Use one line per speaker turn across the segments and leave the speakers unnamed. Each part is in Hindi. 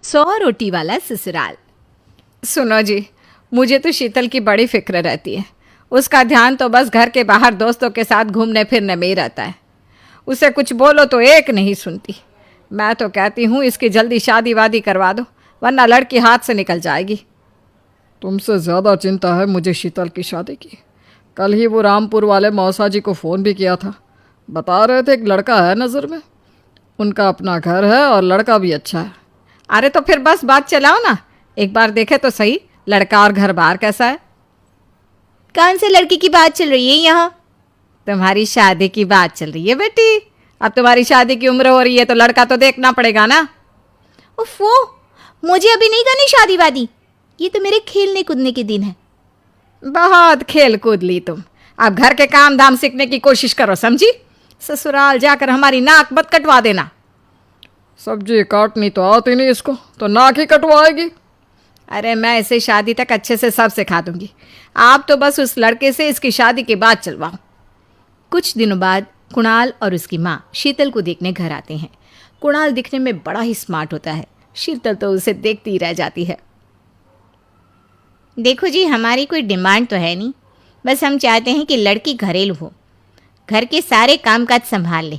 100 रोटी वाला ससुराल। सुनो जी, मुझे तो शीतल की बड़ी फिक्र रहती है। उसका ध्यान तो बस घर के बाहर दोस्तों के साथ घूमने फिरने में ही रहता है। उसे कुछ बोलो तो एक नहीं सुनती। मैं तो कहती हूँ इसकी जल्दी शादी वादी करवा दो, वरना लड़की हाथ से निकल जाएगी।
तुमसे ज़्यादा चिंता है मुझे शीतल की शादी की। कल ही वो रामपुर वाले मौसा जी को फ़ोन भी किया था। बता रहे थे एक लड़का है नज़र में। उनका अपना घर है और लड़का भी अच्छा है।
अरे तो फिर बस बात चलाओ ना, एक बार देखे तो सही लड़का और घर बार कैसा है।
कौन से लड़की की बात चल रही है यहाँ?
तुम्हारी शादी की बात चल रही है बेटी। अब तुम्हारी शादी की उम्र हो रही है तो लड़का तो देखना पड़ेगा ना।
उफ़ो, मुझे अभी नहीं करनी शादी वादी। ये तो मेरे खेलने कूदने के दिन है।
बहुत खेल कूद ली तुम। अब घर के काम धाम सीखने की कोशिश करो, समझी? ससुराल जाकर हमारी नाक मत कटवा देना।
सब्जी काटनी तो आती नहीं इसको, तो नाक ही कटवाएगी।
अरे मैं इसे शादी तक अच्छे से सब सिखा दूंगी। आप तो बस उस लड़के से इसकी शादी के बाद चलवाओ।
कुछ दिनों बाद कुणाल और उसकी माँ शीतल को देखने घर आते हैं।
कुणाल दिखने में बड़ा ही स्मार्ट होता है। शीतल तो उसे देखती ही रह जाती है।
देखो जी, हमारी कोई डिमांड तो है नहीं, बस हम चाहते हैं कि लड़की घरेलू हो, घर के सारे कामकाज संभाल ले।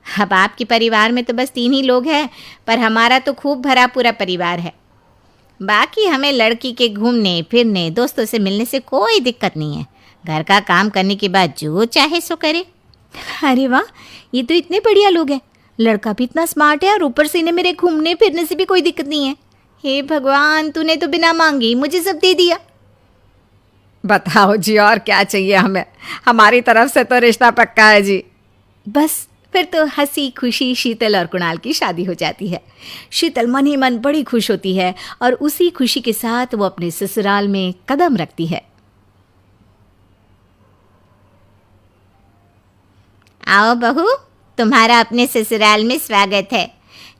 अब आपके परिवार में तो बस 3 ही लोग हैं, पर हमारा तो खूब भरा पूरा परिवार है। बाकी हमें लड़की के घूमने फिरने दोस्तों से मिलने से कोई दिक्कत नहीं है। घर का काम करने के बाद जो चाहे सो करे। अरे वाह, ये तो इतने बढ़िया लोग हैं। लड़का भी इतना स्मार्ट है और ऊपर से इन्हें मेरे घूमने फिरने से भी कोई दिक्कत नहीं है। हे भगवान, तूने तो बिना मांगे ही मुझे सब दे दिया।
बताओ जी, और क्या चाहिए हमें? हमारी तरफ से तो रिश्ता पक्का है जी।
बस फिर तो हंसी खुशी शीतल और कुणाल की शादी हो जाती है। शीतल मन ही मन बड़ी खुश होती है और उसी खुशी के साथ वो अपने ससुराल में कदम रखती है। आओ बहू, तुम्हारा अपने ससुराल में स्वागत है।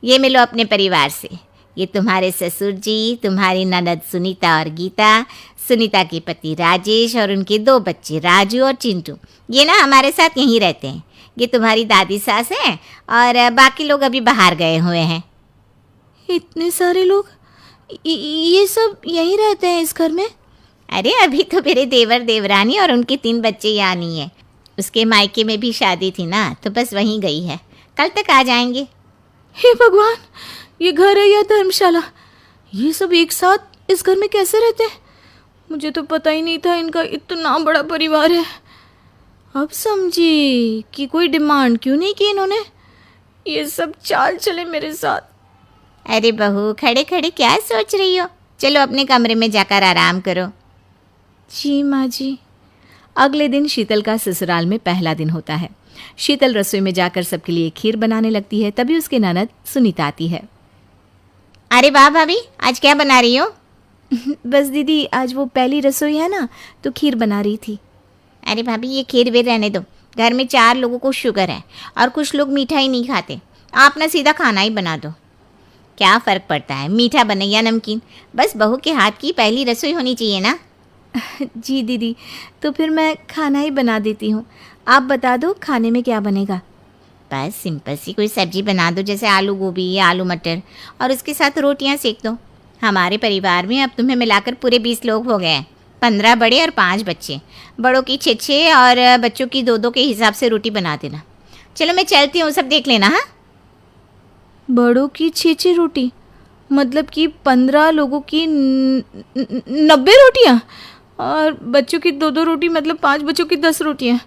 ये मिलो अपने परिवार से। ये तुम्हारे ससुर जी, तुम्हारी ननद सुनीता और गीता, सुनीता के पति राजेश और उनके 2 बच्चे राजू और चिंटू। ये ना हमारे साथ यहीं रहते हैं। ये तुम्हारी दादी सास हैं और बाकी लोग अभी बाहर गए हुए हैं। इतने सारे लोग, ये सब यहीं रहते हैं इस घर में? अरे अभी तो मेरे देवर देवरानी और उनके 3 बच्चे यहाँ नहीं है। उसके मायके में भी शादी थी ना, तो बस वहीं गई है। कल तक आ जाएंगे। हे भगवान, ये घर है या धर्मशाला? ये सब एक साथ इस घर में कैसे रहते हैं? मुझे तो पता ही नहीं था इनका इतना बड़ा परिवार है। अब समझी कि कोई डिमांड क्यों नहीं की इन्होंने। ये सब चाल चले मेरे साथ। अरे बहू, खड़े खड़े क्या सोच रही हो? चलो अपने कमरे में जाकर आराम करो। जी माँ जी।
अगले दिन शीतल का ससुराल में पहला दिन होता है। शीतल रसोई में जाकर सबके लिए खीर बनाने लगती है। तभी उसकी ननद सुनीता आती है।
अरे वाह भाभी, आज क्या बना रही हो?
बस दीदी, आज वो पहली रसोई है ना, तो खीर बना रही थी।
अरे भाभी, ये खीर वीर रहने दो। घर में 4 लोगों को शुगर है और कुछ लोग मीठा ही नहीं खाते। आप ना सीधा खाना ही बना दो। क्या फ़र्क पड़ता है मीठा बने या नमकीन? बस बहू के हाथ की पहली रसोई होनी चाहिए ना।
जी दीदी, तो फिर मैं खाना ही बना देती हूँ। आप बता दो खाने में क्या बनेगा?
बस सिंपल सी कोई सब्जी बना दो, जैसे आलू गोभी या आलू मटर, और उसके साथ रोटियां सेक दो। हमारे परिवार में अब तुम्हें मिलाकर पूरे 20 लोग हो गए हैं। 15 बड़े और 5 बच्चे। बड़ों की 6-6 और बच्चों की 2-2 के हिसाब से रोटी बना देना। चलो मैं चलती हूँ, सब देख लेना। हाँ,
बड़ों की 6-6 रोटी मतलब कि 15 लोगों की 90 रोटियाँ, और बच्चों की 2-2 रोटी मतलब 5 बच्चों की 10 रोटियाँ।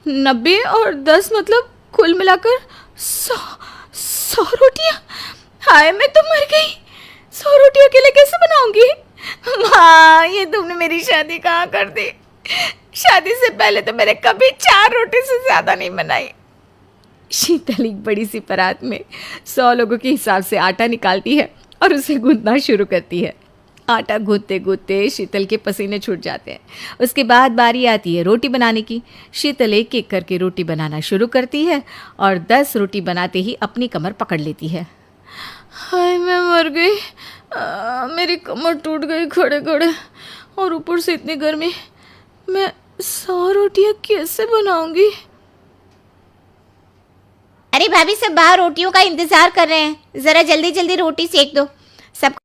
90 और 10 मतलब कुल मिलाकर 100 रोटियाँ। हाय, मैं तो मर गई। 100 रोटी अकेले कैसे बनाऊंगी? माँ, ये तुमने मेरी शादी कहाँ कर दी? शादी से पहले तो मैंने कभी 4 रोटी से ज़्यादा नहीं बनाई। शीतल एक बड़ी सी परात में 100 लोगों के हिसाब से आटा निकालती है और उसे गूंथना शुरू करती है। आटा गूंथते गूंथते शीतल के पसीने छूट जाते हैं। उसके बाद बारी आती है रोटी बनाने की। शीतल एक एक करके रोटी बनाना शुरू करती है और 10 रोटी बनाते ही अपनी कमर पकड़ लेती है। हाय, मैं मर गई। मेरी कमर टूट गई खड़े खड़े, और ऊपर से इतनी गर्मी। मैं 100 रोटियाँ कैसे बनाऊंगी?
अरे भाभी, सब बाहर रोटियों का इंतजार कर रहे हैं। ज़रा जल्दी जल्दी रोटी सेक दो। सब